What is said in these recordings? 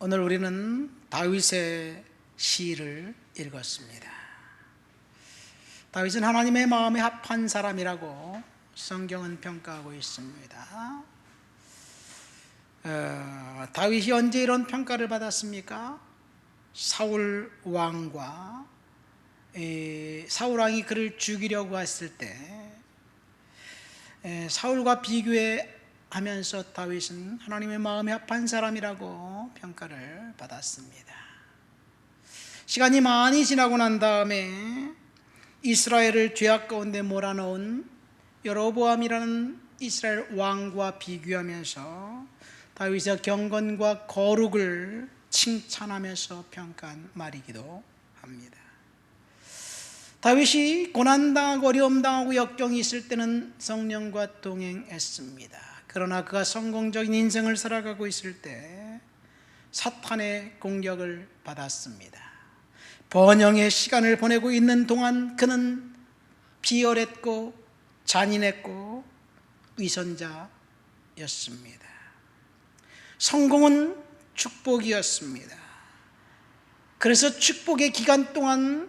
오늘 우리는 다윗의 시를 읽었습니다. 다윗은 하나님의 마음에 합한 사람이라고 성경은 평가하고 있습니다. 다윗이 언제 이런 평가를 받았습니까? 사울 왕과 사울 왕이 그를 죽이려고 했을 때 사울과 비교하면서 다윗은 하나님의 마음에 합한 사람이라고 평가를 받았습니다. 시간이 많이 지나고 난 다음에 이스라엘을 죄악 가운데 몰아넣은 여로보암이라는 이스라엘 왕과 비교하면서 다윗의 경건과 거룩을 칭찬하면서 평가한 말이기도 합니다. 다윗이 고난당하고 어려움당하고 역경이 있을 때는 성령과 동행했습니다. 그러나 그가 성공적인 인생을 살아가고 있을 때 사탄의 공격을 받았습니다. 번영의 시간을 보내고 있는 동안 그는 비열했고 잔인했고 위선자였습니다. 성공은 축복이었습니다. 그래서 축복의 기간 동안,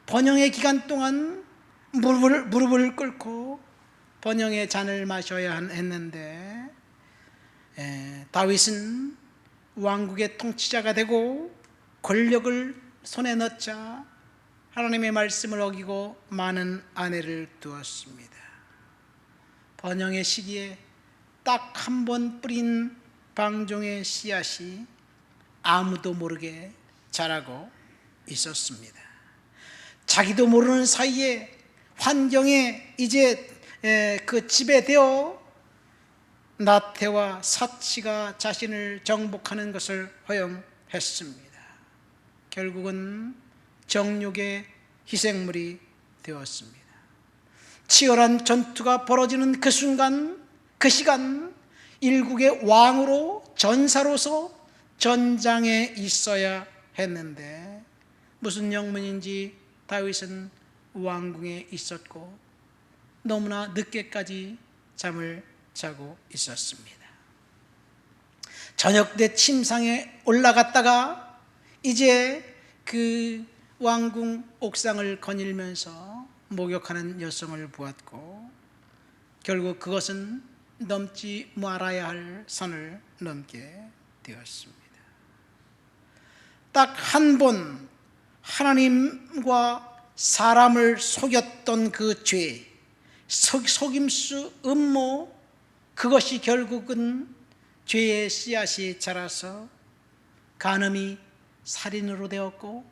번영의 기간 동안 무릎을 꿇고 번영의 잔을 마셔야 했는데 다윗은 왕국의 통치자가 되고 권력을 손에 넣자 하나님의 말씀을 어기고 많은 아내를 두었습니다. 번영의 시기에 딱 한 번 뿌린 방종의 씨앗이 아무도 모르게 자라고 있었습니다. 자기도 모르는 사이에 환경에 이제 그 지배되어 나태와 사치가 자신을 정복하는 것을 허용했습니다. 결국은 정욕의 희생물이 되었습니다. 치열한 전투가 벌어지는 그 순간, 그 시간, 일국의 왕으로 전사로서 전장에 있어야 했는데 무슨 영문인지 다윗은 왕궁에 있었고 너무나 늦게까지 잠을 자고 있었습니다. 저녁 때 침상에 올라갔다가 이제 그 왕궁 옥상을 거닐면서 목욕하는 여성을 보았고 결국 그것은 넘지 말아야 할 선을 넘게 되었습니다. 딱 한 번 하나님과 사람을 속였던 그 죄, 속임수, 음모, 그것이 결국은 죄의 씨앗이 자라서 간음이 살인으로 되었고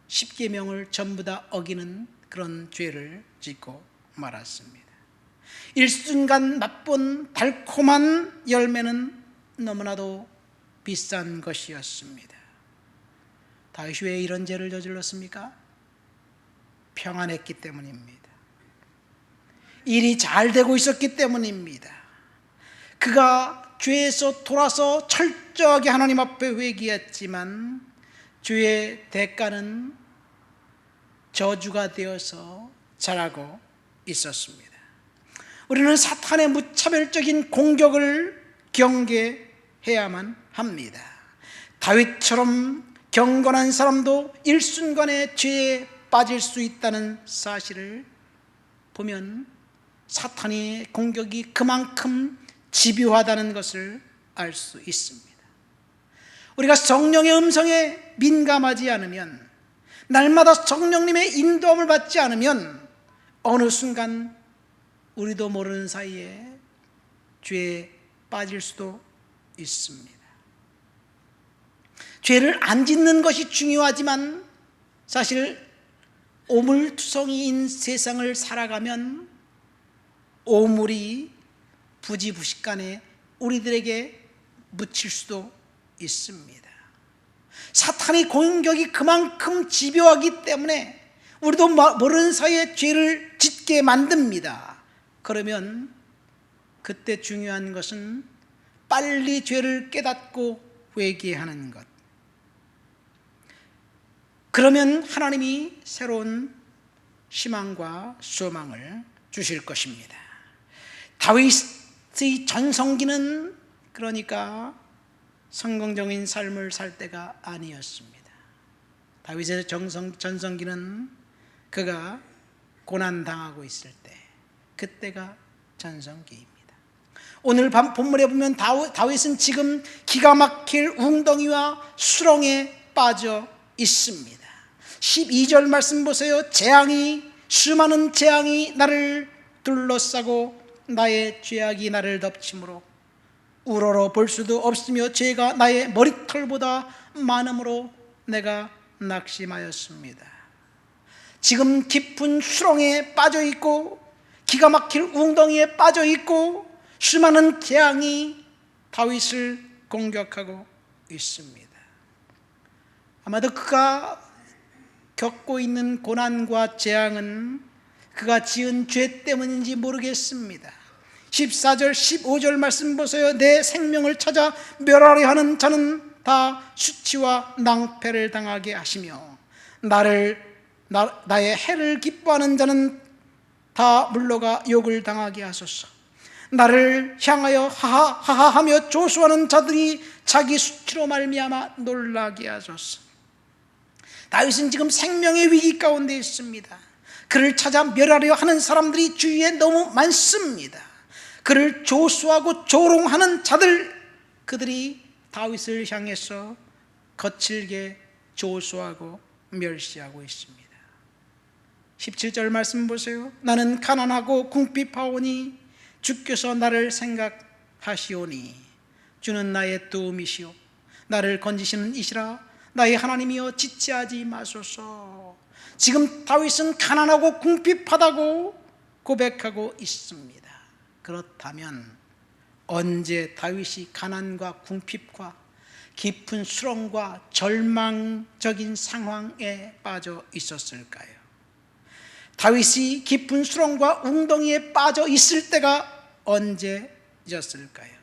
십계명을 전부 다 어기는 그런 죄를 짓고 말았습니다. 일순간 맛본 달콤한 열매는 너무나도 비싼 것이었습니다. 다윗이 왜 이런 죄를 저질렀습니까? 평안했기 때문입니다. 일이 잘 되고 있었기 때문입니다. 그가 죄에서 돌아서 철저하게 하나님 앞에 회개했지만 죄의 대가는 저주가 되어서 자라고 있었습니다. 우리는 사탄의 무차별적인 공격을 경계해야만 합니다. 다윗처럼 경건한 사람도 일순간에 죄에 빠질 수 있다는 사실을 보면 사탄의 공격이 그만큼 집요하다는 것을 알 수 있습니다. 우리가 성령의 음성에 민감하지 않으면, 날마다 성령님의 인도함을 받지 않으면 어느 순간 우리도 모르는 사이에 죄에 빠질 수도 있습니다. 죄를 안 짓는 것이 중요하지만 사실 오물투성이인 세상을 살아가면 오물이 부지부식간에 우리들에게 묻힐 수도 있습니다. 사탄의 공격이 그만큼 집요하기 때문에 우리도 모르는 사이에 죄를 짓게 만듭니다. 그러면 그때 중요한 것은 빨리 죄를 깨닫고 회개하는 것. 그러면 하나님이 새로운 희망과 소망을 주실 것입니다. 다윗의 전성기는 그러니까 성공적인 삶을 살 때가 아니었습니다. 다윗의 전성기는 그가 고난당하고 있을 때, 그때가 전성기입니다. 오늘 본문에 보면 다윗은 지금 기가 막힐 웅덩이와 수렁에 빠져 있습니다. 12절 말씀 보세요. 수많은 재앙이 나를 둘러싸고 나의 죄악이 나를 덮침으로 우러러 볼 수도 없으며 죄가 나의 머리털보다 많음으로 내가 낙심하였습니다. 지금 깊은 수렁에 빠져 있고 기가 막힐 웅덩이에 빠져 있고 수많은 재앙이 다윗을 공격하고 있습니다. 아마도 그가 겪고 있는 고난과 재앙은 그가 지은 죄 때문인지 모르겠습니다. 14절 15절 말씀 보세요. 내 생명을 찾아 멸하려 하는 자는 다 수치와 낭패를 당하게 하시며 나의 해를 기뻐하는 자는 다 물러가 욕을 당하게 하소서. 나를 향하여 하하하하 하며 조소하는 자들이 자기 수치로 말미암아 놀라게 하소서. 다윗은 지금 생명의 위기 가운데 있습니다. 그를 찾아 멸하려 하는 사람들이 주위에 너무 많습니다. 그를 조소하고 조롱하는 자들, 그들이 다윗을 향해서 거칠게 조소하고 멸시하고 있습니다. 17절 말씀 보세요. 나는 가난하고 궁핍하오니 주께서 나를 생각하시오니 주는 나의 도움이시오 나를 건지시는 이시라 나의 하나님이여 지체하지 마소서. 지금 다윗은 가난하고 궁핍하다고 고백하고 있습니다. 그렇다면 언제 다윗이 가난과 궁핍과 깊은 수렁과 절망적인 상황에 빠져 있었을까요? 다윗이 깊은 수렁과 웅덩이에 빠져 있을 때가 언제였을까요?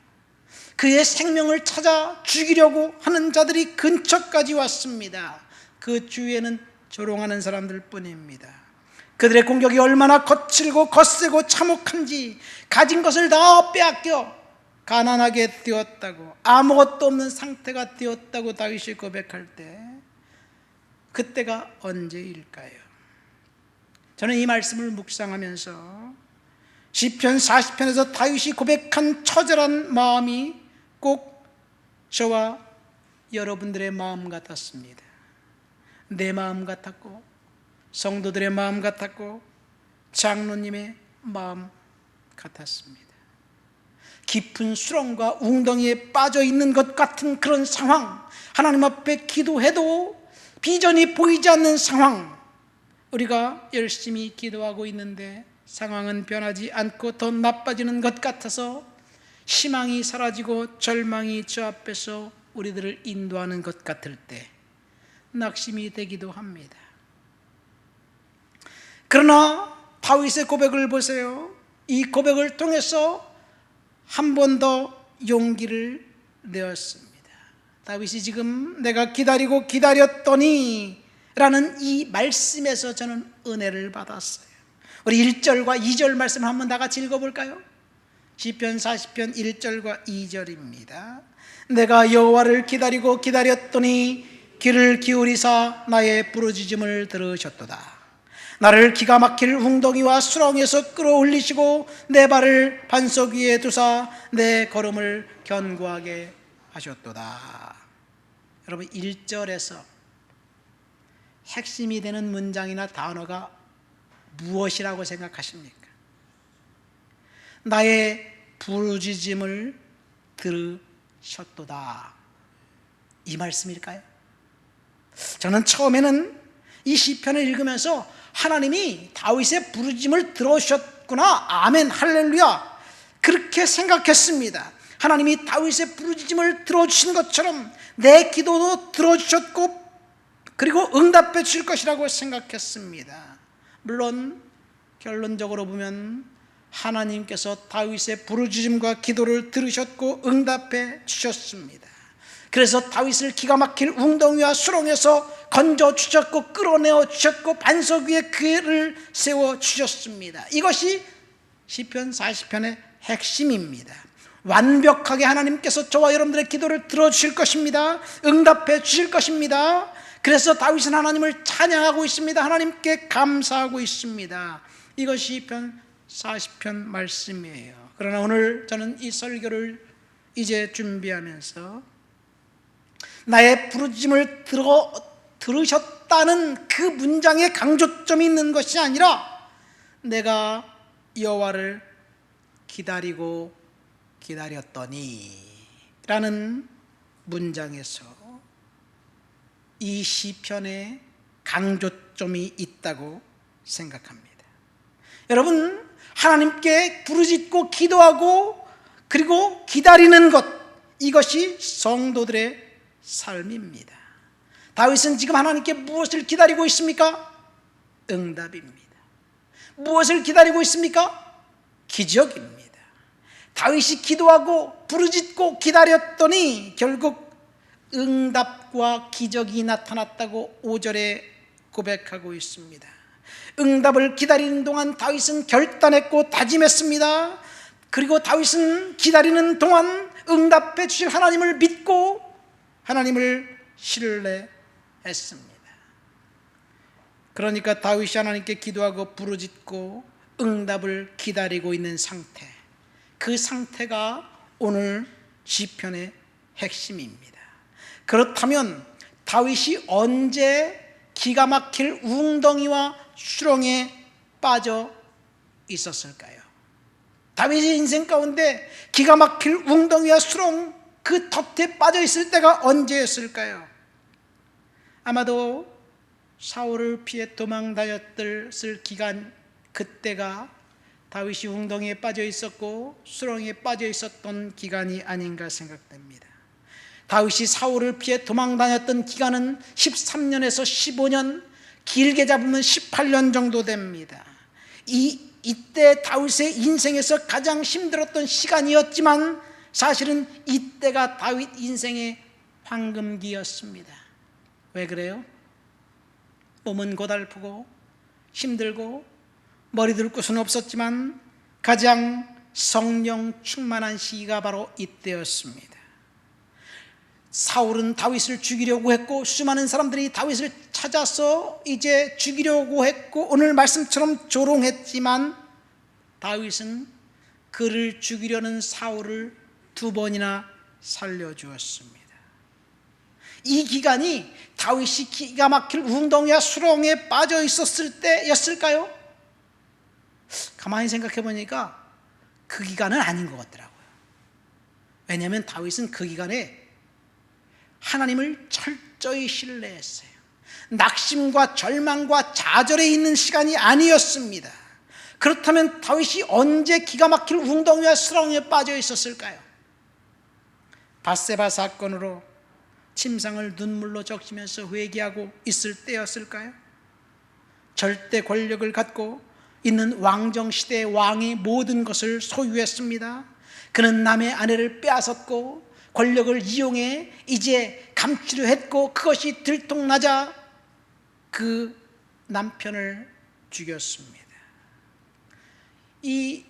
그의 생명을 찾아 죽이려고 하는 자들이 근처까지 왔습니다. 그 주위에는 조롱하는 사람들 뿐입니다. 그들의 공격이 얼마나 거칠고 거세고 참혹한지, 가진 것을 다 빼앗겨 가난하게 되었다고, 아무것도 없는 상태가 되었다고 다윗이 고백할 때, 그때가 언제일까요? 저는 이 말씀을 묵상하면서 시편 40편에서 다윗이 고백한 처절한 마음이 꼭 저와 여러분들의 마음 같았습니다. 내 마음 같았고, 성도들의 마음 같았고, 장로님의 마음 같았습니다. 깊은 수렁과 웅덩이에 빠져 있는 것 같은 그런 상황, 하나님 앞에 기도해도 비전이 보이지 않는 상황, 우리가 열심히 기도하고 있는데 상황은 변하지 않고 더 나빠지는 것 같아서 희망이 사라지고 절망이 저 앞에서 우리들을 인도하는 것 같을 때 낙심이 되기도 합니다. 그러나 다윗의 고백을 보세요. 이 고백을 통해서 한 번 더 용기를 내었습니다. 다윗이 지금 내가 기다리고 기다렸더니 라는 이 말씀에서 저는 은혜를 받았어요. 우리 1절과 2절 말씀 한번 다 같이 읽어볼까요? 시편 40편 1절과 2절입니다. 내가 여호와를 기다리고 기다렸더니 귀를 기울이사 나의 부르짖음을 들으셨도다. 나를 기가 막힐 웅덩이와 수렁에서 끌어올리시고 내 발을 반석 위에 두사 내 걸음을 견고하게 하셨도다. 여러분, 1절에서 핵심이 되는 문장이나 단어가 무엇이라고 생각하십니까? 나의 부르짖음을 들으셨도다, 이 말씀일까요? 저는 처음에는 이 시편을 읽으면서 하나님이 다윗의 부르짖음을 들으셨구나, 아멘, 할렐루야, 그렇게 생각했습니다. 하나님이 다윗의 부르짖음을 들어주신 것처럼 내 기도도 들어주셨고 그리고 응답해 줄 것이라고 생각했습니다. 물론 결론적으로 보면 하나님께서 다윗의 부르짖음과 기도를 들으셨고 응답해 주셨습니다. 그래서 다윗을 기가 막힐 웅덩이와 수렁에서 건져 주셨고 끌어내어 주셨고 반석 위에 그를 세워 주셨습니다. 이것이 시편 40편의 핵심입니다. 완벽하게 하나님께서 저와 여러분들의 기도를 들어주실 것입니다. 응답해 주실 것입니다. 그래서 다윗은 하나님을 찬양하고 있습니다. 하나님께 감사하고 있습니다. 이것이 시편 40편 말씀이에요. 그러나 오늘 저는 이 설교를 이제 준비하면서 나의 부르짖음을 들으셨다는 그 문장에 강조점이 있는 것이 아니라 내가 여호와를 기다렸더니 라는 문장에서 이 시편에 강조점이 있다고 생각합니다. 여러분, 하나님께 부르짖고 기도하고 그리고 기다리는 것, 이것이 성도들의 삶입니다. 다윗은 지금 하나님께 무엇을 기다리고 있습니까? 응답입니다. 무엇을 기다리고 있습니까? 기적입니다. 다윗이 기도하고 부르짖고 기다렸더니 결국 응답과 기적이 나타났다고 5절에 고백하고 있습니다. 응답을 기다리는 동안 다윗은 결단했고 다짐했습니다. 그리고 다윗은 기다리는 동안 응답해 주실 하나님을 믿고 하나님을 신뢰했습니다. 그러니까 다윗이 하나님께 기도하고 부르짖고 응답을 기다리고 있는 상태, 그 상태가 오늘 시편의 핵심입니다. 그렇다면 다윗이 언제 기가 막힐 웅덩이와 수렁에 빠져 있었을까요? 다윗의 인생 가운데 기가 막힐 웅덩이와 수렁 그 덫에 빠져 있을 때가 언제였을까요? 아마도 사울을 피해 도망 다녔을 기간, 그때가 다윗이 웅덩이에 빠져 있었고 수렁에 빠져 있었던 기간이 아닌가 생각됩니다. 다윗이 사울을 피해 도망 다녔던 기간은 13년에서 15년, 길게 잡으면 18년 정도 됩니다. 이때 다윗의 인생에서 가장 힘들었던 시간이었지만 사실은 이때가 다윗 인생의 황금기였습니다. 왜 그래요? 몸은 고달프고 힘들고 머리 둘 곳은 없었지만 가장 성령 충만한 시기가 바로 이때였습니다. 사울은 다윗을 죽이려고 했고 수많은 사람들이 다윗을 찾아서 이제 죽이려고 했고 오늘 말씀처럼 조롱했지만 다윗은 그를 죽이려는 사울을 2번이나 살려주었습니다. 이 기간이 다윗이 기가 막힐 웅덩이와 수렁에 빠져 있었을 때였을까요? 가만히 생각해 보니까 그 기간은 아닌 것 같더라고요. 왜냐하면 다윗은 그 기간에 하나님을 철저히 신뢰했어요. 낙심과 절망과 좌절에 있는 시간이 아니었습니다. 그렇다면 다윗이 언제 기가 막힐 웅덩이와 수렁에 빠져 있었을까요? 밧세바 사건으로 침상을 눈물로 적시면서 회개하고 있을 때였을까요? 절대 권력을 갖고 있는 왕정시대의 왕이 모든 것을 소유했습니다. 그는 남의 아내를 빼앗았고 권력을 이용해 이제 감추려 했고 그것이 들통나자 그 남편을 죽였습니다. 이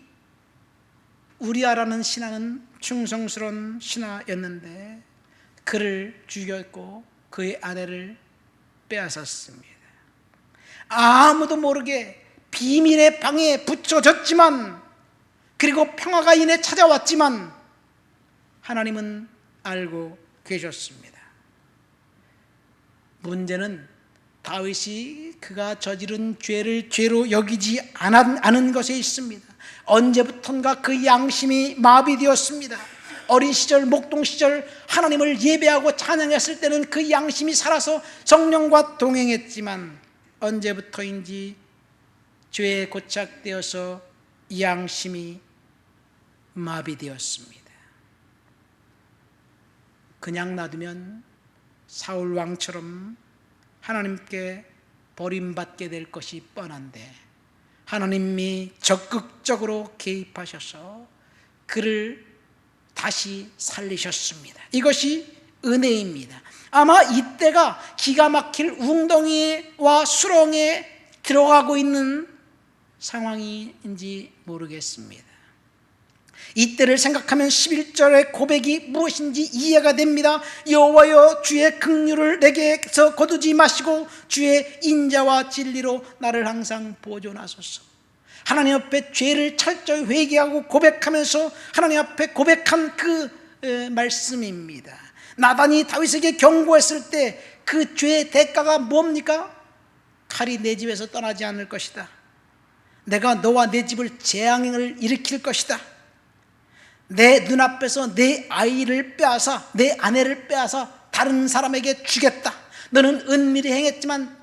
우리아라는 신하는 충성스러운 신하였는데 그를 죽였고 그의 아내를 빼앗았습니다. 아무도 모르게 비밀의 방에 붙여졌지만 그리고 평화가 이내 찾아왔지만 하나님은 알고 계셨습니다. 문제는 다윗이 그가 저지른 죄를 죄로 여기지 않은 것에 있습니다. 언제부턴가 그 양심이 마비되었습니다. 어린 시절, 목동 시절 하나님을 예배하고 찬양했을 때는 그 양심이 살아서 성령과 동행했지만 언제부터인지 죄에 고착되어서 양심이 마비되었습니다. 그냥 놔두면 사울 왕처럼 하나님께 버림받게 될 것이 뻔한데 하나님이 적극적으로 개입하셔서 그를 다시 살리셨습니다. 이것이 은혜입니다. 아마 이때가 기가 막힐 웅덩이와 수렁에 들어가고 있는 상황인지 모르겠습니다. 이때를 생각하면 11절의 고백이 무엇인지 이해가 됩니다. 여호와여 주의 긍휼을 내게서 거두지 마시고 주의 인자와 진리로 나를 항상 보존하소서. 하나님 앞에 죄를 철저히 회개하고 고백하면서 하나님 앞에 고백한 그 말씀입니다. 나단이 다윗에게 경고했을 때 그 죄의 대가가 뭡니까? 칼이 내 집에서 떠나지 않을 것이다. 내가 너와 내 집을 재앙을 일으킬 것이다. 내 눈앞에서 내 아이를 빼앗아, 내 아내를 빼앗아 다른 사람에게 주겠다. 너는 은밀히 행했지만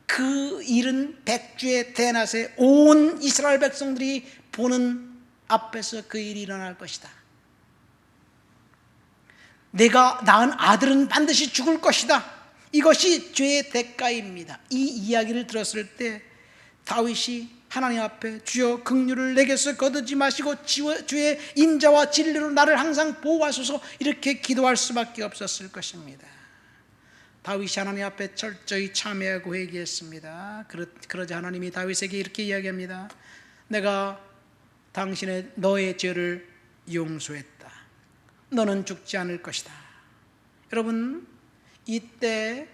그 일은 백주의 대낮에 온 이스라엘 백성들이 보는 앞에서 그 일이 일어날 것이다. 내가 낳은 아들은 반드시 죽을 것이다. 이것이 죄의 대가입니다. 이 이야기를 들었을 때 다윗이 하나님 앞에 주여 긍휼을 내게서 거두지 마시고 주의 인자와 진리로 나를 항상 보호하소서 이렇게 기도할 수밖에 없었을 것입니다. 다윗이 하나님 앞에 철저히 참회하고 회개했습니다. 그러자 하나님이 다윗에게 이렇게 이야기합니다. 내가 너의 죄를 용서했다. 너는 죽지 않을 것이다. 여러분, 이때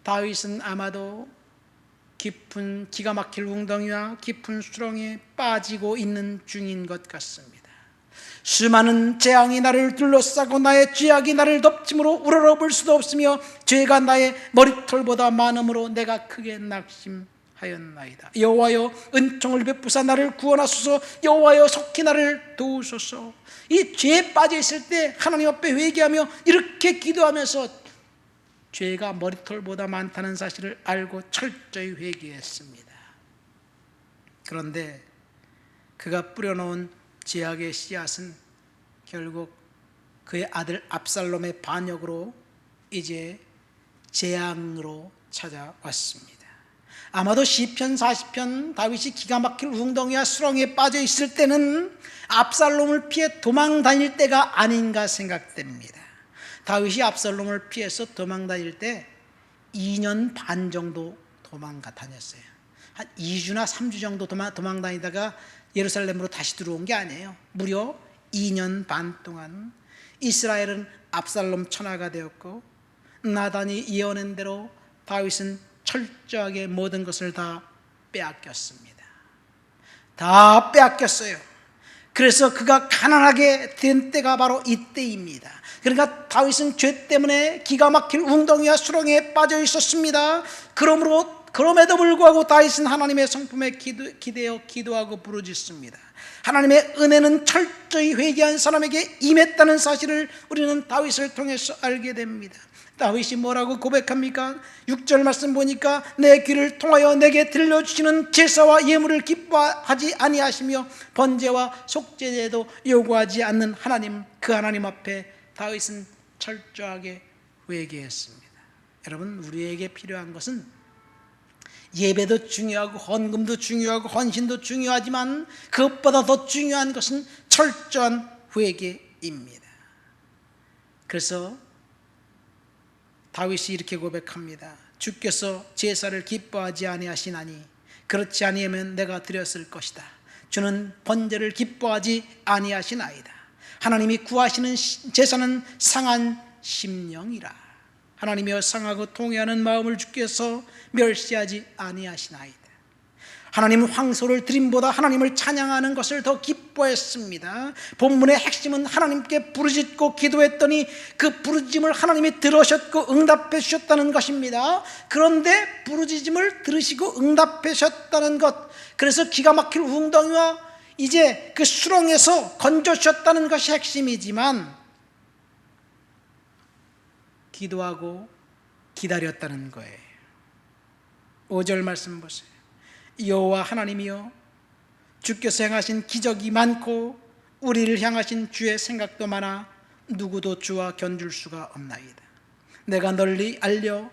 다윗은 아마도 깊은 기가 막힐 웅덩이와 깊은 수렁에 빠지고 있는 중인 것 같습니다. 수많은 재앙이 나를 둘러싸고 나의 죄악이 나를 덮침으로 우러러볼 수도 없으며 죄가 나의 머리털보다 많음으로 내가 크게 낙심하였나이다. 여호와여 은총을 베푸사 나를 구원하소서. 여호와여 속히 나를 도우소서. 이 죄에 빠져 있을 때 하나님 앞에 회개하며 이렇게 기도하면서 죄가 머리털보다 많다는 사실을 알고 철저히 회개했습니다. 그런데 그가 뿌려놓은 죄악의 씨앗은 결국 그의 아들 압살롬의 반역으로 이제 재앙으로 찾아왔습니다. 아마도 시편 40편 다윗이 기가 막힐 웅덩이와 수렁에 빠져 있을 때는 압살롬을 피해 도망 다닐 때가 아닌가 생각됩니다. 다윗이 압살롬을 피해서 도망 다닐 때 2년 반 정도 도망가 다녔어요. 한 2주나 3주 정도 도망 다니다가 예루살렘으로 다시 들어온 게 아니에요. 무려 2년 반 동안 이스라엘은 압살롬 천하가 되었고 나단이 예언한 대로 다윗은 철저하게 모든 것을 다 빼앗겼습니다. 다 빼앗겼어요. 그래서 그가 가난하게 된 때가 바로 이때입니다. 그러니까 다윗은 죄 때문에 기가 막힐 웅덩이와 수렁에 빠져 있었습니다. 그럼에도 불구하고 다윗은 하나님의 성품에 기대어 기도하고 부르짖습니다. 하나님의 은혜는 철저히 회개한 사람에게 임했다는 사실을 우리는 다윗을 통해서 알게 됩니다. 다윗이 뭐라고 고백합니까? 6절 말씀 보니까 내 귀를 통하여 내게 들려주시는 제사와 예물을 기뻐하지 아니하시며 번제와 속죄제도 요구하지 않는 하나님, 그 하나님 앞에 다윗은 철저하게 회개했습니다. 여러분, 우리에게 필요한 것은 예배도 중요하고 헌금도 중요하고 헌신도 중요하지만 그것보다 더 중요한 것은 철저한 회개입니다. 그래서 다윗이 이렇게 고백합니다. 주께서 제사를 기뻐하지 아니하시나니 그렇지 아니하면 내가 드렸을 것이다. 주는 번제를 기뻐하지 아니하시나이다. 하나님이 구하시는 제사는 상한 심령이라. 하나님이여 상하고 통회하는 마음을 주께서 멸시하지 아니하시나이다. 하나님은 황소를 드림보다 하나님을 찬양하는 것을 더 기뻐했습니다. 본문의 핵심은 하나님께 부르짖고 기도했더니 그 부르짖음을 하나님이 들으셨고 응답해 주셨다는 것입니다. 그런데 부르짖음을 들으시고 응답해 주셨다는 것, 그래서 기가 막힐 웅덩이와 이제 그 수렁에서 건져 주셨다는 것이 핵심이지만 기도하고 기다렸다는 거예요. 5절 말씀 보세요. 여호와 하나님이여 주께서 행하신 기적이 많고 우리를 향하신 주의 생각도 많아 누구도 주와 견줄 수가 없나이다. 내가 널리 알려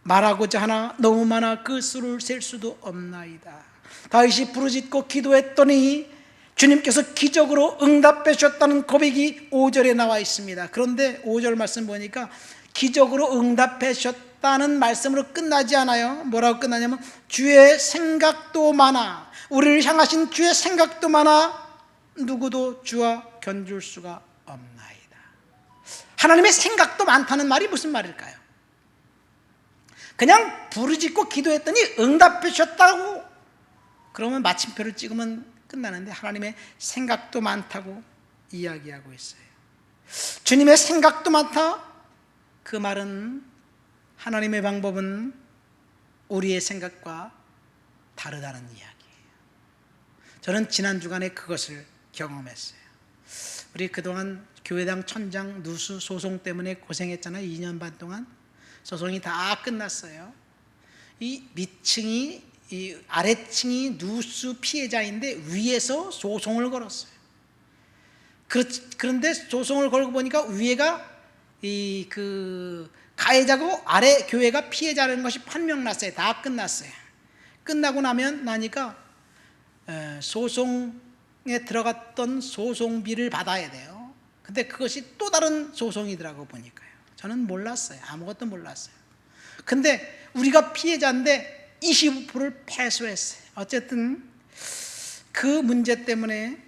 말하고자 하나 너무 많아 그 수를 셀 수도 없나이다. 다윗이 부르짖고 기도했더니 주님께서 기적으로 응답해 주셨다는 고백이 5절에 나와 있습니다. 그런데 5절 말씀 보니까 기적으로 응답해 주셨다는 말씀으로 끝나지 않아요. 뭐라고 끝나냐면 주의 생각도 많아, 우리를 향하신 주의 생각도 많아 누구도 주와 견줄 수가 없나이다. 하나님의 생각도 많다는 말이 무슨 말일까요? 그냥 부르짖고 기도했더니 응답해 주셨다고 그러면 마침표를 찍으면 끝나는데, 하나님의 생각도 많다고 이야기하고 있어요. 주님의 생각도 많다, 그 말은 하나님의 방법은 우리의 생각과 다르다는 이야기예요. 저는 지난 주간에 그것을 경험했어요. 우리 그동안 교회당 천장 누수 소송 때문에 고생했잖아요. 2년 반 동안 소송이 다 끝났어요. 이 밑층이, 이 아래층이 누수 피해자인데 위에서 소송을 걸었어요. 그런데 소송을 걸고 보니까 위에가 그 가해자고 아래 교회가 피해자라는 것이 판명 났어요. 다 끝났어요. 끝나고 나니까 소송에 들어갔던 소송비를 받아야 돼요. 근데 그것이 또 다른 소송이더라고 보니까요. 저는 몰랐어요. 아무것도 몰랐어요. 근데 우리가 피해자인데 25%를 패소했어요. 어쨌든 그 문제 때문에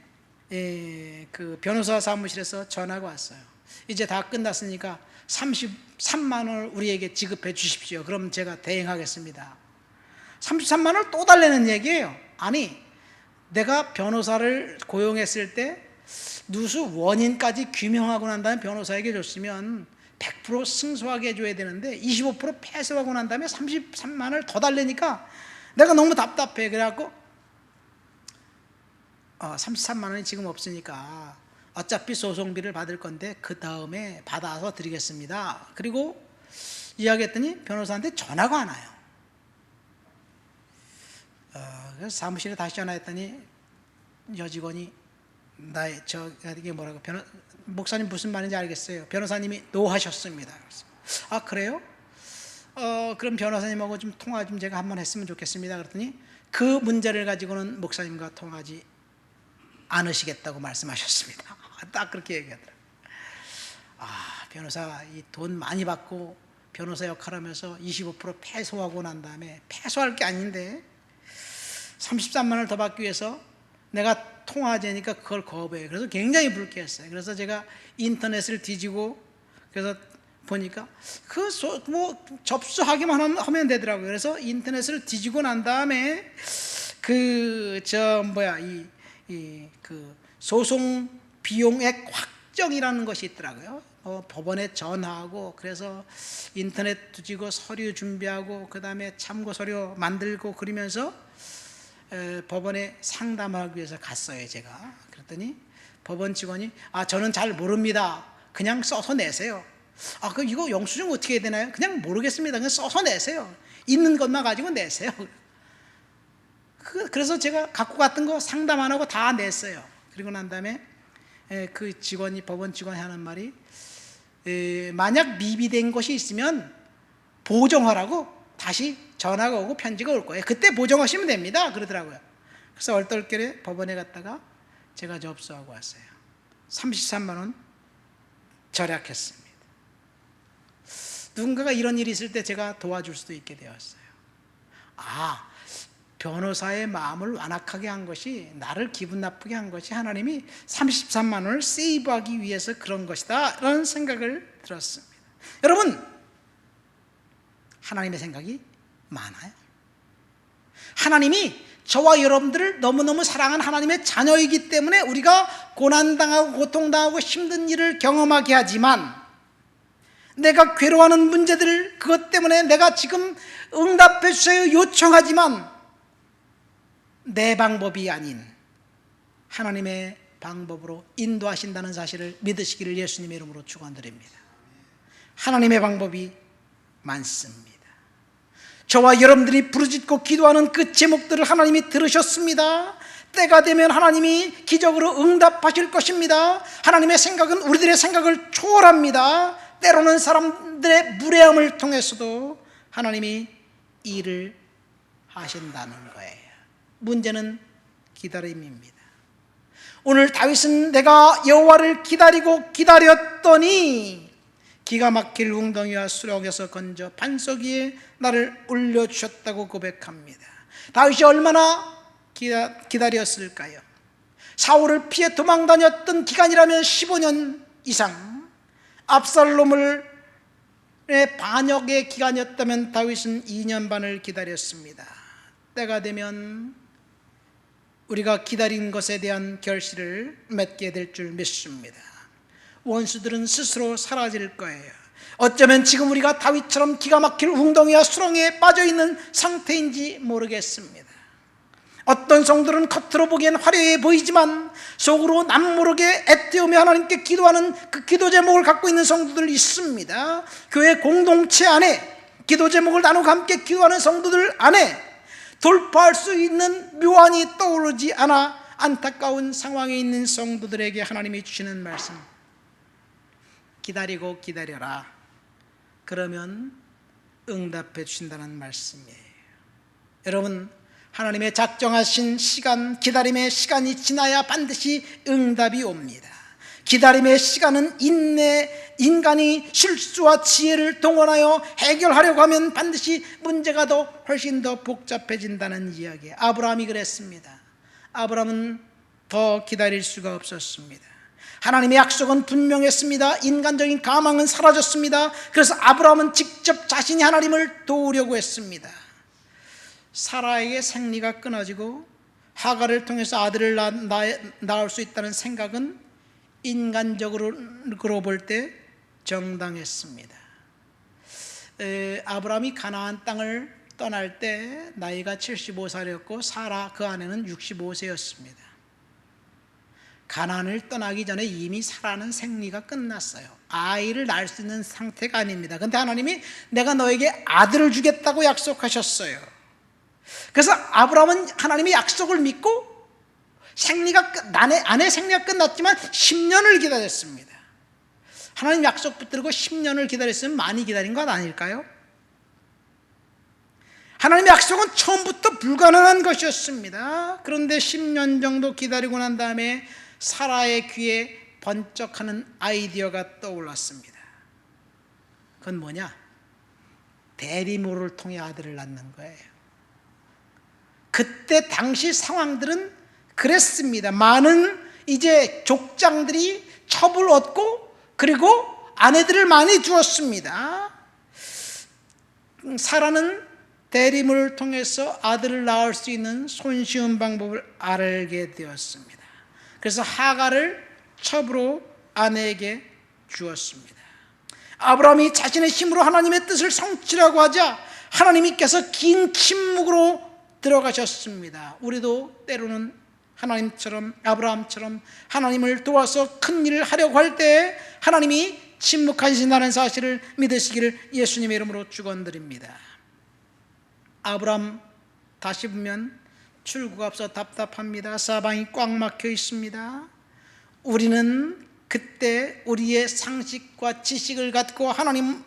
그 변호사 사무실에서 전화가 왔어요. 이제 다 끝났으니까 33만 원을 우리에게 지급해 주십시오. 그럼 제가 대행하겠습니다. 33만 원을 또 달라는 얘기예요. 아니, 내가 변호사를 고용했을 때 누수 원인까지 규명하고 난 다음에 변호사에게 줬으면 100% 승소하게 해줘야 되는데 25% 패소하고 난 다음에 33만 원을 더 달래니까 내가 너무 답답해. 그래갖고 33만 원이 지금 없으니까 어차피 소송비를 받을 건데 그 다음에 받아서 드리겠습니다. 그리고 이야기했더니 변호사한테 전화가 안 와요. 그래서 사무실에 다시 전화했더니 여직원이 이게 뭐라고, 목사님 무슨 말인지 알겠어요. 변호사님이 노하셨습니다. 그래서, 그래요? 그럼 변호사님하고 좀 통화 좀 제가 한번 했으면 좋겠습니다. 그랬더니 그 문제를 가지고는 목사님과 통화하지 않으시겠다고 말씀하셨습니다. 딱 그렇게 얘기하더라고요. 변호사 이 돈 많이 받고 변호사 역할하면서 25% 패소하고 난 다음에, 패소할 게 아닌데 33만 원을 더 받기 위해서 내가 통화하자니까 그걸 거부해요. 그래서 굉장히 불쾌했어요. 그래서 제가 인터넷을 뒤지고 그래서 보니까 접수하기만 하면 되더라고요. 그래서 인터넷을 뒤지고 난 다음에 그 소송 비용액 확정이라는 것이 있더라고요. 법원에 전화하고, 그래서 인터넷 뒤지고 서류 준비하고 그 다음에 참고 서류 만들고 그러면서 법원에 상담하기 위해서 갔어요. 제가 그랬더니 법원 직원이 저는 잘 모릅니다. 그냥 써서 내세요. 이거 영수증 어떻게 해야 되나요? 그냥 모르겠습니다. 그냥 써서 내세요. 있는 것만 가지고 내세요. 그래서 제가 갖고 갔던 거 상담 안 하고 다 냈어요. 그리고 난 다음에 그 직원이, 법원 직원이 하는 말이, 만약 미비된 것이 있으면 보정하라고 다시 전화가 오고 편지가 올 거예요. 그때 보정하시면 됩니다. 그러더라고요. 그래서 얼떨결에 법원에 갔다가 제가 접수하고 왔어요. 33만 원 절약했습니다. 누군가가 이런 일이 있을 때 제가 도와줄 수도 있게 되었어요. 변호사의 마음을 완악하게 한 것이, 나를 기분 나쁘게 한 것이 하나님이 33만 원을 세이브하기 위해서 그런 것이다, 라는 생각을 들었습니다. 여러분, 하나님의 생각이 많아요. 하나님이 저와 여러분들을 너무너무 사랑한 하나님의 자녀이기 때문에 우리가 고난당하고 고통당하고 힘든 일을 경험하게 하지만, 내가 괴로워하는 문제들, 그것 때문에 내가 지금 응답해 주세요 요청하지만 내 방법이 아닌 하나님의 방법으로 인도하신다는 사실을 믿으시기를 예수님의 이름으로 축원드립니다. 하나님의 방법이 많습니다. 저와 여러분들이 부르짖고 기도하는 그 제목들을 하나님이 들으셨습니다. 때가 되면 하나님이 기적으로 응답하실 것입니다. 하나님의 생각은 우리들의 생각을 초월합니다. 때로는 사람들의 무례함을 통해서도 하나님이 일을 하신다는 거예요. 문제는 기다림입니다. 오늘 다윗은 내가 여호와를 기다리고 기다렸더니 기가 막힐 웅덩이와 수렁에서 건져 반석 위에 나를 올려주셨다고 고백합니다. 다윗이 얼마나 기다렸을까요? 사울을 피해 도망다녔던 기간이라면 15년 이상, 압살롬을 반역의 기간이었다면 다윗은 2년 반을 기다렸습니다. 때가 되면 우리가 기다린 것에 대한 결실을 맺게 될 줄 믿습니다. 원수들은 스스로 사라질 거예요. 어쩌면 지금 우리가 다윗처럼 기가 막힐 웅덩이와 수렁에 빠져있는 상태인지 모르겠습니다. 어떤 성도들은 겉으로 보기엔 화려해 보이지만 속으로 남모르게 애태우며 하나님께 기도하는 그 기도 제목을 갖고 있는 성도들 있습니다. 교회 공동체 안에 기도 제목을 나누고 함께 기도하는 성도들 안에 돌파할 수 있는 묘안이 떠오르지 않아 안타까운 상황에 있는 성도들에게 하나님이 주시는 말씀, 기다리고 기다려라. 그러면 응답해 주신다는 말씀이에요. 여러분, 하나님의 작정하신 시간, 기다림의 시간이 지나야 반드시 응답이 옵니다. 기다림의 시간은 인간이 실수와 지혜를 동원하여 해결하려고 하면 반드시 문제가 훨씬 더 복잡해진다는 이야기예요. 아브라함이 그랬습니다. 아브라함은 더 기다릴 수가 없었습니다. 하나님의 약속은 분명했습니다. 인간적인 가망은 사라졌습니다. 그래서 아브라함은 직접 자신이 하나님을 도우려고 했습니다. 사라에게 생리가 끊어지고 하갈을 통해서 아들을 낳을 수 있다는 생각은 인간적으로 볼 때 정당했습니다. 아브라함이 가나안 땅을 떠날 때 나이가 75살이었고 사라 그 아내는 65세였습니다. 가나안을 떠나기 전에 이미 사라는 생리가 끝났어요. 아이를 낳을 수 있는 상태가 아닙니다. 그런데 하나님이 내가 너에게 아들을 주겠다고 약속하셨어요. 그래서 아브라함은 하나님의 약속을 믿고 아내 생리가 끝났지만 10년을 기다렸습니다. 하나님 약속 붙들고 10년을 기다렸으면 많이 기다린 것 아닐까요? 하나님의 약속은 처음부터 불가능한 것이었습니다. 그런데 10년 정도 기다리고 난 다음에 사라의 귀에 번쩍하는 아이디어가 떠올랐습니다. 그건 뭐냐? 대리모를 통해 아들을 낳는 거예요. 그때 당시 상황들은 그랬습니다. 많은 이제 족장들이 첩을 얻고 그리고 아내들을 많이 두었습니다. 사라는 대리모를 통해서 아들을 낳을 수 있는 손쉬운 방법을 알게 되었습니다. 그래서 하갈을 첩으로 아내에게 주었습니다. 아브라함이 자신의 힘으로 하나님의 뜻을 성취하려고 하자 하나님께서 긴 침묵으로 들어가셨습니다. 우리도 때로는 하나님처럼, 아브라함처럼 하나님을 도와서 큰 일을 하려고 할 때 하나님이 침묵하신다는 사실을 믿으시기를 예수님의 이름으로 축원드립니다. 아브라함 다시 보면 출구가 없어 답답합니다. 사방이 꽉 막혀 있습니다. 우리는 그때 우리의 상식과 지식을 갖고 하나님의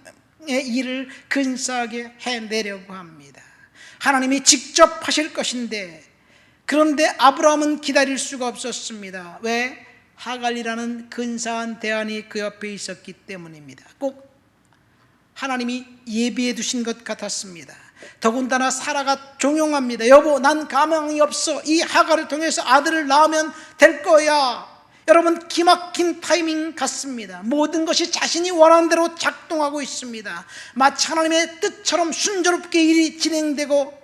일을 근사하게 해내려고 합니다. 하나님이 직접 하실 것인데, 그런데 아브라함은 기다릴 수가 없었습니다. 왜? 하갈이라는 근사한 대안이 그 옆에 있었기 때문입니다. 꼭 하나님이 예비해 두신 것 같았습니다. 더군다나 사라가 종용합니다. 여보, 난 가망이 없어. 이 하갈을 통해서 아들을 낳으면 될 거야. 여러분, 기막힌 타이밍 같습니다. 모든 것이 자신이 원하는 대로 작동하고 있습니다. 마치 하나님의 뜻처럼 순조롭게 일이 진행되고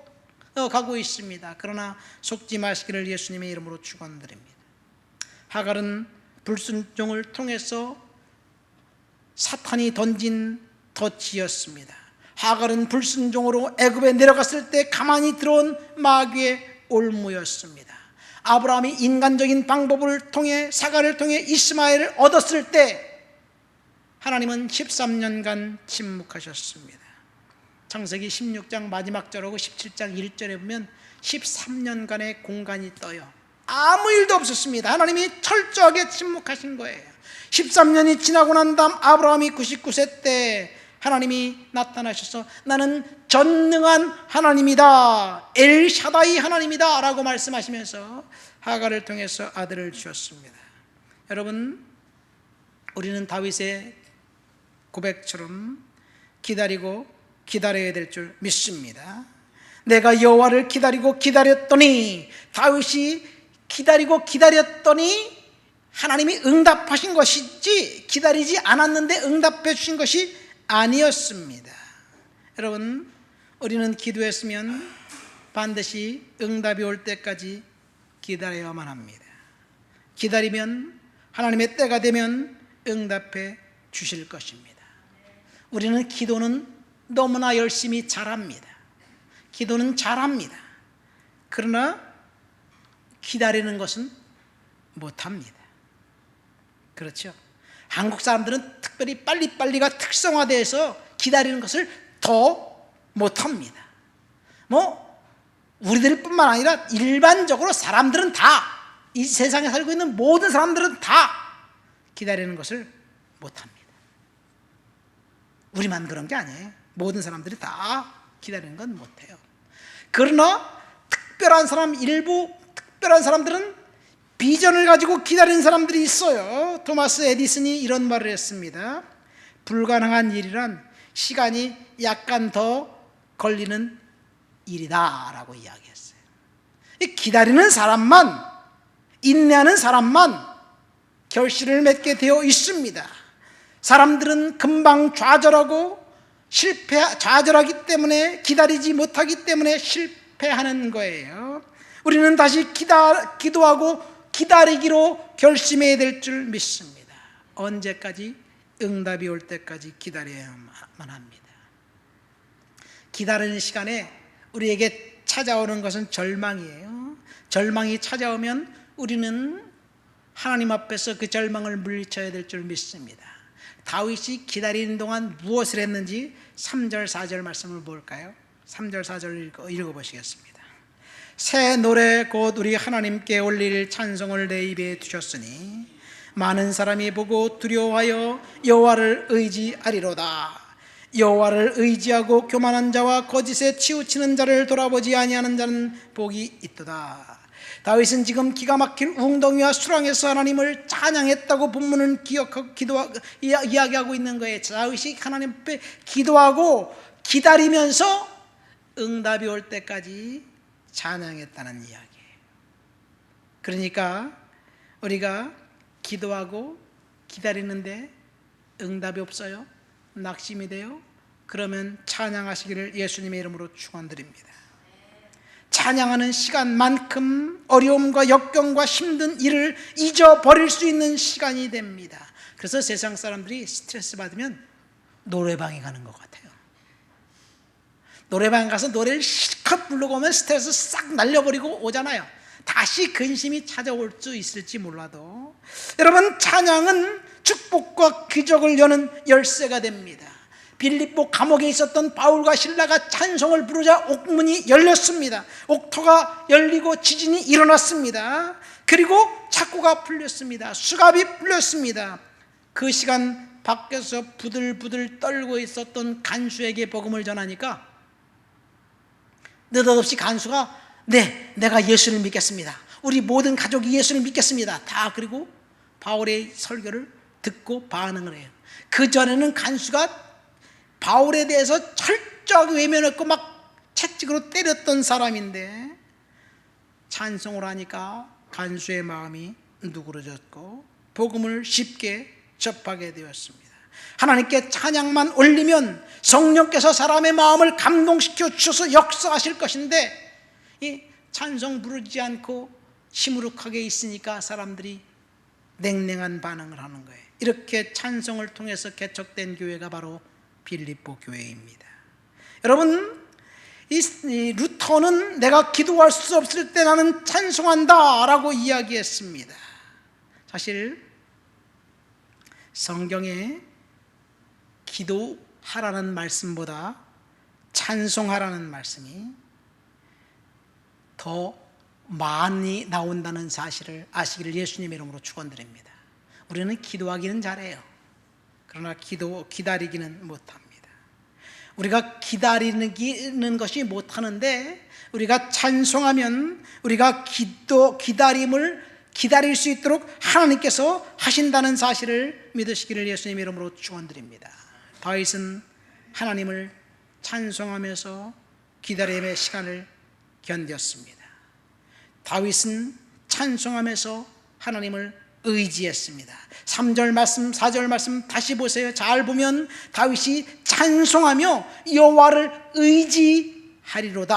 가고 있습니다. 그러나 속지 마시기를 예수님의 이름으로 축원드립니다. 하갈은 불순종을 통해서 사탄이 던진 덫이었습니다. 하갈은 불순종으로 애굽에 내려갔을 때 가만히 들어온 마귀의 올무였습니다. 아브라함이 인간적인 방법을 통해 사가를 통해 이스마엘을 얻었을 때 하나님은 13년간 침묵하셨습니다. 창세기 16장 마지막 절하고 17장 1절에 보면 13년간의 공간이 떠요. 아무 일도 없었습니다. 하나님이 철저하게 침묵하신 거예요. 13년이 지나고 난 다음 아브라함이 99세 때 하나님이 나타나셔서 나는 전능한 하나님이다, 엘샤다이 하나님이다 라고 말씀하시면서 하갈을 통해서 아들을 주었습니다. 여러분, 우리는 다윗의 고백처럼 기다리고 기다려야 될 줄 믿습니다. 내가 여호와를 기다리고 기다렸더니, 다윗이 기다리고 기다렸더니 하나님이 응답하신 것이지 기다리지 않았는데 응답해 주신 것이 아니었습니다. 여러분, 우리는 기도했으면 반드시 응답이 올 때까지 기다려야만 합니다. 기다리면 하나님의 때가 되면 응답해 주실 것입니다. 우리는 기도는 너무나 열심히 잘합니다. 기도는 잘합니다. 그러나 기다리는 것은 못합니다. 그렇죠? 한국 사람들은 특별히 빨리빨리가 특성화되어서 기다리는 것을 더 못합니다. 우리들뿐만 아니라 일반적으로 사람들은 다, 이 세상에 살고 있는 모든 사람들은 다 기다리는 것을 못합니다. 우리만 그런 게 아니에요. 모든 사람들이 다 기다리는 건 못해요. 그러나 특별한 사람, 일부 특별한 사람들은 비전을 가지고 기다리는 사람들이 있어요. 토마스 에디슨이 이런 말을 했습니다. 불가능한 일이란 시간이 약간 더 걸리는 일이다 라고 이야기했어요. 기다리는 사람만, 인내하는 사람만 결실을 맺게 되어 있습니다. 사람들은 금방 좌절하고 좌절하기 때문에, 기다리지 못하기 때문에 실패하는 거예요. 우리는 다시 기도하고 기다리기로 결심해야 될 줄 믿습니다. 언제까지? 응답이 올 때까지 기다려야만 합니다. 기다리는 시간에 우리에게 찾아오는 것은 절망이에요. 절망이 찾아오면 우리는 하나님 앞에서 그 절망을 물리쳐야 될 줄 믿습니다. 다윗이 기다리는 동안 무엇을 했는지 3절 4절 말씀을 볼까요? 3절 4절 읽어보시겠습니다. 새 노래 곧 우리 하나님께 올릴 찬송을 내 입에 두셨으니 많은 사람이 보고 두려워하여 여호와를 의지하리로다. 여호와를 의지하고 교만한 자와 거짓에 치우치는 자를 돌아보지 아니하는 자는 복이 있도다. 다윗은 지금 기가 막힌 웅덩이와 수렁에서 하나님을 찬양했다고 본문은 이야기하고 있는 거예요. 다윗이 하나님 앞에 기도하고 기다리면서 응답이 올 때까지 찬양했다는 이야기예요. 그러니까 우리가 기도하고 기다리는데 응답이 없어요? 낙심이 돼요? 그러면 찬양하시기를 예수님의 이름으로 축원드립니다. 찬양하는 시간만큼 어려움과 역경과 힘든 일을 잊어버릴 수 있는 시간이 됩니다. 그래서 세상 사람들이 스트레스 받으면 노래방에 가는 것 같아요. 노래방에 가서 노래를 실컷 부르고 오면 스트레스 싹 날려버리고 오잖아요. 다시 근심이 찾아올 수 있을지 몰라도 여러분, 찬양은 축복과 기적을 여는 열쇠가 됩니다. 빌립보 감옥에 있었던 바울과 실라가 찬송을 부르자 옥문이 열렸습니다. 옥토가 열리고 지진이 일어났습니다. 그리고 착고가 풀렸습니다. 수갑이 풀렸습니다. 그 시간 밖에서 부들부들 떨고 있었던 간수에게 복음을 전하니까 느닷없이 간수가 네, 내가 예수를 믿겠습니다. 우리 모든 가족이 예수를 믿겠습니다. 다 그리고 바울의 설교를 듣고 반응을 해요. 그전에는 간수가 바울에 대해서 철저하게 외면했고 막 채찍으로 때렸던 사람인데 찬송을 하니까 간수의 마음이 누그러졌고 복음을 쉽게 접하게 되었습니다. 하나님께 찬양만 올리면 성령께서 사람의 마음을 감동시켜 주셔서 역사하실 것인데 이 찬송 부르지 않고 시무룩하게 있으니까 사람들이 냉랭한 반응을 하는 거예요. 이렇게 찬송을 통해서 개척된 교회가 바로 빌립보 교회입니다. 여러분, 이 루터는 내가 기도할 수 없을 때 나는 찬송한다 라고 이야기했습니다. 사실 성경에 기도하라는 말씀보다 찬송하라는 말씀이 더 많이 나온다는 사실을 아시기를 예수님의 이름으로 축원드립니다. 우리는 기도하기는 잘해요. 그러나 기다리기는 못합니다. 우리가 기다리는 것이 못하는데 우리가 찬송하면 우리가 기다림을 기다릴 수 있도록 하나님께서 하신다는 사실을 믿으시기를 예수님의 이름으로 축원드립니다. 다윗은 하나님을 찬송하면서 기다림의 시간을 견뎠습니다. 다윗은 찬송하면서 하나님을 의지했습니다. 3절 말씀 4절 말씀 다시 보세요. 잘 보면 다윗이 찬송하며 여호와를 의지하리로다.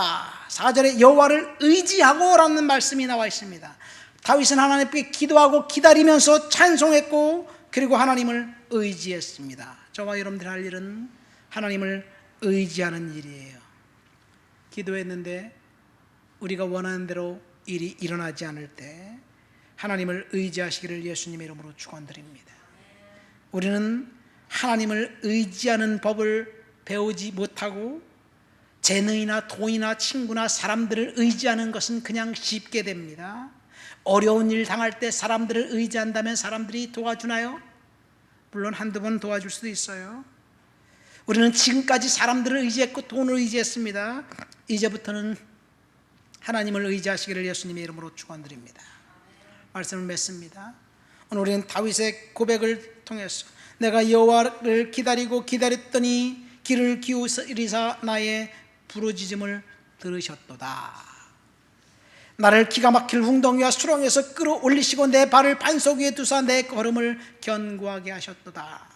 4절에 여호와를 의지하고 라는 말씀이 나와 있습니다. 다윗은 하나님께 기도하고 기다리면서 찬송했고 그리고 하나님을 의지했습니다. 저와 여러분들이 할 일은 하나님을 의지하는 일이에요. 기도했는데 우리가 원하는 대로 일이 일어나지 않을 때 하나님을 의지하시기를 예수님의 이름으로 축원드립니다. 우리는 하나님을 의지하는 법을 배우지 못하고 재능이나 돈이나 친구나 사람들을 의지하는 것은 그냥 쉽게 됩니다. 어려운 일 당할 때 사람들을 의지한다면 사람들이 도와주나요? 물론 한두 번 도와줄 수도 있어요. 우리는 지금까지 사람들을 의지했고 돈을 의지했습니다. 이제부터는 하나님을 의지하시기를 예수님의 이름으로 축원드립니다. 말씀을 맺습니다. 오늘 우리는 다윗의 고백을 통해서 내가 여호와를 기다리고 기다렸더니 귀를 기울이사 나의 부르짖음을 들으셨도다. 나를 기가 막힐 웅덩이와 수렁에서 끌어올리시고 내 발을 반석 위에 두사 내 걸음을 견고하게 하셨도다.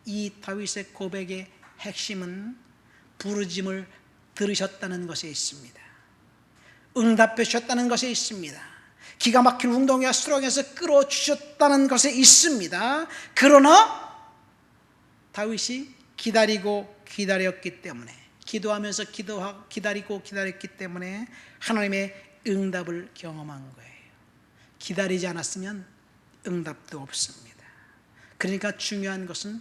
이 다윗의 고백의 핵심은 부르짖음을 들으셨다는 것에 있습니다. 응답해 주셨다는 것에 있습니다. 기가 막힐 웅덩이와 수렁에서 끌어주셨다는 것에 있습니다. 그러나 다윗이 기다리고 기다렸기 때문에, 기도하면서 기다리고 기다렸기 때문에 하나님의 응답을 경험한 거예요. 기다리지 않았으면 응답도 없습니다. 그러니까 중요한 것은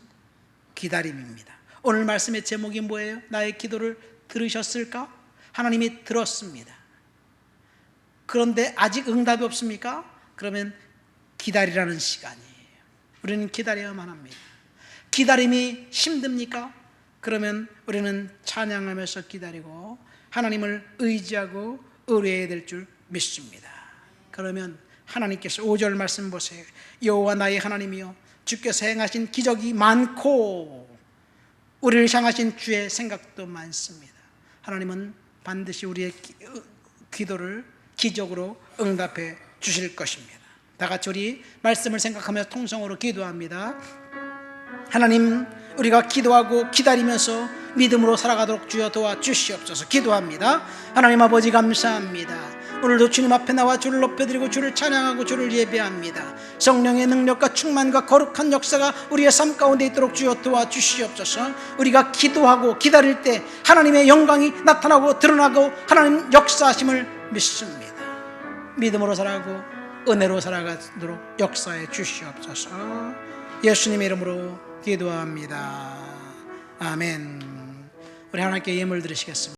기다림입니다. 오늘 말씀의 제목이 뭐예요? 나의 기도를 들으셨을까? 하나님이 들었습니다. 그런데 아직 응답이 없습니까? 그러면 기다리라는 시간이에요. 우리는 기다려야만 합니다. 기다림이 힘듭니까? 그러면 우리는 찬양하면서 기다리고 하나님을 의지하고 의뢰해야 될 줄 믿습니다. 그러면 하나님께서 5절 말씀 보세요. 여호와 나의 하나님이여 주께서 행하신 기적이 많고 우리를 향하신 주의 생각도 많습니다. 하나님은 반드시 우리의 기도를 기적으로 응답해 주실 것입니다. 다 같이 우리 말씀을 생각하며 통성으로 기도합니다. 하나님, 우리가 기도하고 기다리면서 믿음으로 살아가도록 주여 도와주시옵소서. 기도합니다. 하나님 아버지 감사합니다. 오늘도 주님 앞에 나와 주를 높여드리고 주를 찬양하고 주를 예배합니다. 성령의 능력과 충만과 거룩한 역사가 우리의 삶 가운데 있도록 주여 도와주시옵소서. 우리가 기도하고 기다릴 때 하나님의 영광이 나타나고 드러나고 하나님 역사하심을 믿습니다. 믿음으로 살아가고 은혜로 살아가도록 역사해 주시옵소서. 예수님의 이름으로 기도합니다. 아멘. 우리 하나님께 예물 드리시겠습니다.